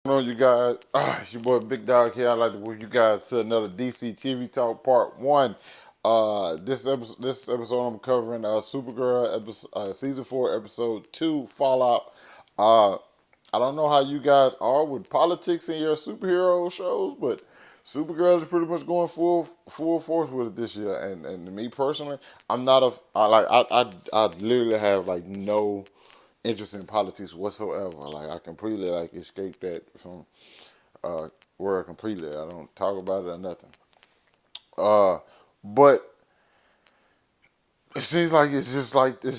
On you guys, it's your boy Big Dog here. I'd like to welcome you guys to another DC TV Talk Part 1. This episode I'm covering Supergirl Season 4, Episode 2, Fallout. Uh, I don't know how you guys are with politics in your superhero shows, but Supergirl is pretty much going full force with it this year. And me personally, I'm not a I literally have like no interest in politics whatsoever. Like I completely like escape that from world completely. I don't talk about it or nothing. Uh, but it seems like it's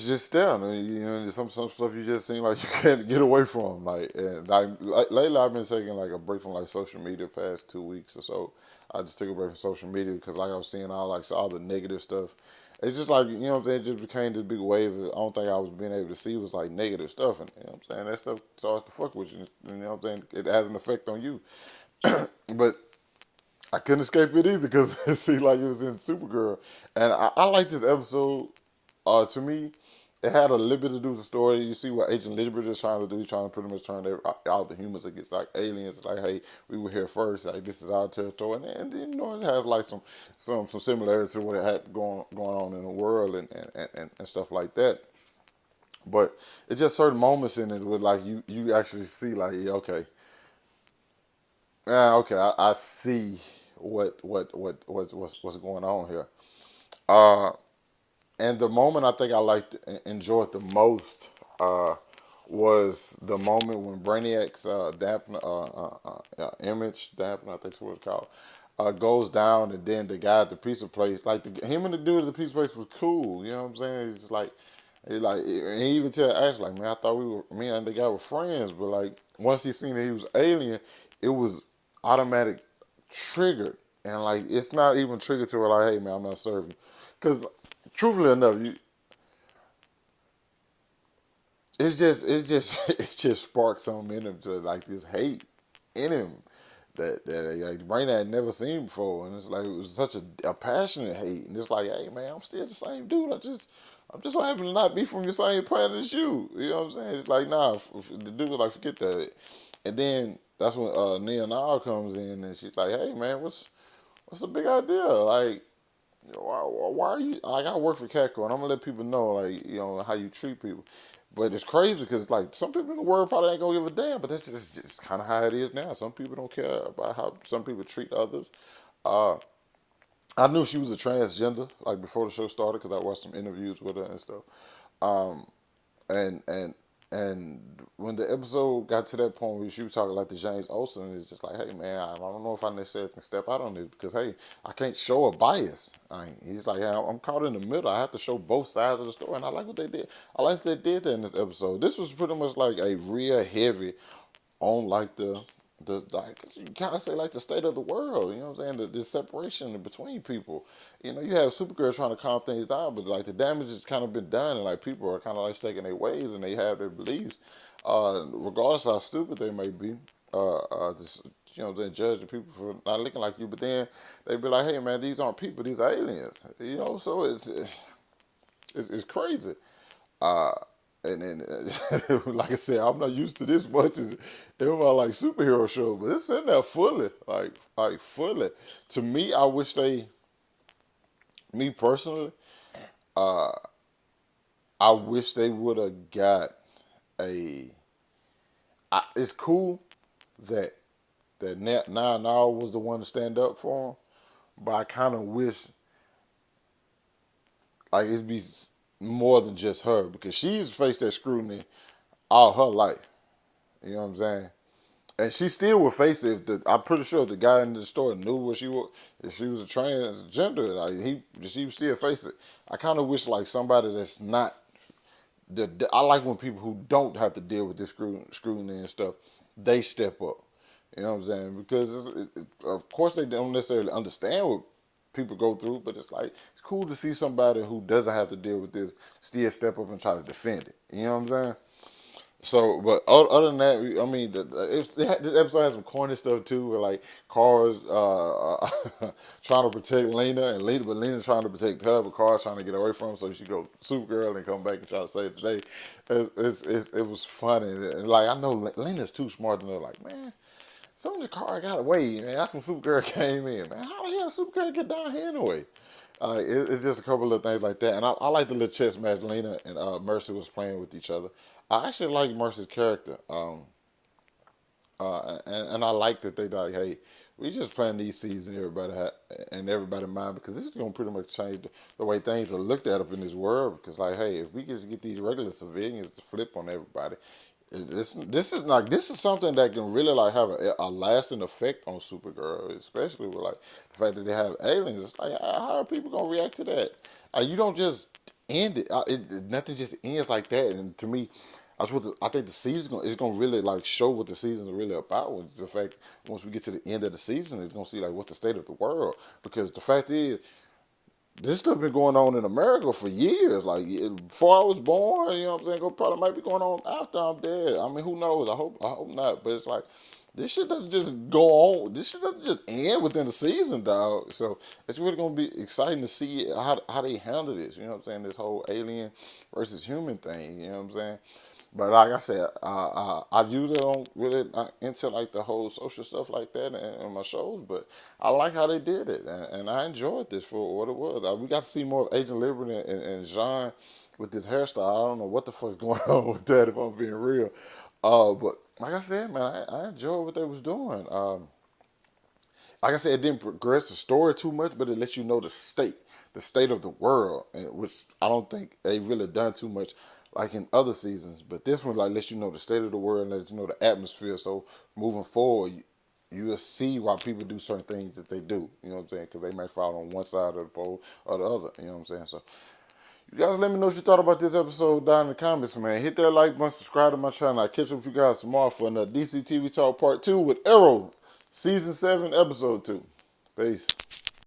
just there. I mean, you know, there's some stuff you just seem like you can't get away from. Like lately, I've been taking like a break from like social media the past 2 weeks or so. I just took a break from social media because like I was seeing all the negative stuff. It's just like, you know what I'm saying, it just became this big wave. I don't think I was being able to see was like negative stuff, and you know what I'm saying, that stuff starts to fuck with you. You know what I'm saying, it has an effect on you. But I couldn't escape it either because it seemed like it was in Supergirl, and I like this episode. To me, it had a little bit to do with the story. You see what Agent Liberty is trying to do. He's trying to pretty much turn all the humans against like aliens. It's like, hey, we were here first. Like this is our territory, and you know it has like some similarities to what it had going on in the world and stuff like that. But it's just certain moments in it where like you actually see like, yeah, okay, okay, I see what's going on here. Uh, and the moment I think I liked enjoyed the most was the moment when Brainiac's image Daphne, I think that's what it's called, goes down, and then the guy at the pizza place, like him and the dude at the pizza place was cool. You know what I'm saying? It's like, and he even tell Ash like, man, I thought me and the guy were friends, but like once he seen that he was alien, it was automatic triggered, and like it's not even triggered to where like, hey man, I'm not serving, because truthfully enough, it just sparked something in him to like this hate in him that like Brain had never seen before, and it's like it was such a passionate hate, and it's like, hey man, I'm still the same dude. I'm just so happy to not be from the same planet as you. You know what I'm saying? It's like, nah, the dude was like, forget that. And then that's when Nia Nile comes in, and she's like, hey man, what's the big idea? Like, why are you like? I work for Catco, and I'm gonna let people know like, you know, how you treat people. But it's crazy because like some people in the world probably ain't gonna give a damn. But that's just kind of how it is now. Some people don't care about how some people treat others. Uh, I knew she was a transgender like before the show started because I watched some interviews with her and stuff. Um, and and and when the episode got to that point where she was talking like the James Olsen, it's just like, hey man, I don't know if I necessarily can step out on this because hey, I can't show a bias. He's like, yeah, I'm caught in the middle. I have to show both sides of the story, and I like what they did. I like that they did that in this episode. This was pretty much like a real heavy on like the like you kind of say like the state of the world. You know what I'm saying? The separation between people. You know, you have Supergirl trying to calm things down, but like the damage has kind of been done, and like people are kind of like taking their ways and they have their beliefs, regardless of how stupid they may be. Just, you know, then judging people for not looking like you, but then they be like, hey man, these aren't people, these are aliens. You know, so it's crazy. Uh, and then, like I said, I'm not used to this much in my like superhero show, but it's in there fully, like fully. To me, I wish me personally, uh, I wish they would have got a. It's cool that now was the one to stand up for him, but I kind of wish like it'd be more than just her because she's faced that scrutiny all her life. You know what I'm saying? And she still would face it. I'm pretty sure if the guy in the store knew what she was, if she was a transgender, like she would still face it. I kind of wish like somebody that's not. I like when people who don't have to deal with this scrutiny and stuff, they step up. You know what I'm saying? Because of course they don't necessarily understand what people go through, but it's like it's cool to see somebody who doesn't have to deal with this still step up and try to defend it. You know what I'm saying? So, but other than that, I mean, this episode has some corny stuff too, where like cars trying to protect Lena, but Lena's trying to protect her, but cars trying to get away from her, so she go Supergirl and come back and try to save the day. It was funny, and like I know Lena's too smart to know, like man. Some of the car got away, man. That's when Supergirl came in, man. How the hell did Supergirl get down here anyway? It's just a couple of things like that. And I like the little chess match Lena and Mercy was playing with each other. I actually like Mercy's character. And I like that they like, hey, we just playing these seasons and everybody mind because this is gonna pretty much change the way things are looked at up in this world. Because like, hey, if we just get these regular civilians to flip on everybody, this is something that can really like have a lasting effect on Supergirl, especially with like the fact that they have aliens. It's like, how are people gonna react to that? You don't just end it. Nothing just ends like that. And to me, I think the season is gonna really like show what the season is really about. With the fact once we get to the end of the season, it's gonna see like what the state of the world. Because the fact is, this stuff been going on in America for years. Like before I was born, you know what I'm saying? Probably might be going on after I'm dead. I mean, who knows? I hope not. But it's like this shit doesn't just go on. This shit doesn't just end within the season, dog. So it's really gonna be exciting to see how they handle this. You know what I'm saying? This whole alien versus human thing. You know what I'm saying? But like I said, I usually don't really into like the whole social stuff like that in my shows. But I like how they did it, and I enjoyed this for what it was. We got to see more of Agent Liberty and Jean with this hairstyle. I don't know what the fuck's going on with that if I'm being real. But like I said, man, I enjoyed what they was doing. Like I said, it didn't progress the story too much, but it lets you know the state of the world, which I don't think they really done too much like in other seasons. But this one like lets you know the state of the world and lets you know the atmosphere. So moving forward, you'll see why people do certain things that they do. You know what I'm saying? Because they might fall on one side of the pole or the other. You know what I'm saying? So you guys let me know what you thought about this episode down in the comments, man. Hit that like button, subscribe to my channel. I'll catch up with you guys tomorrow for another DC TV Talk Part 2 with Arrow, Season 7, Episode 2. Peace.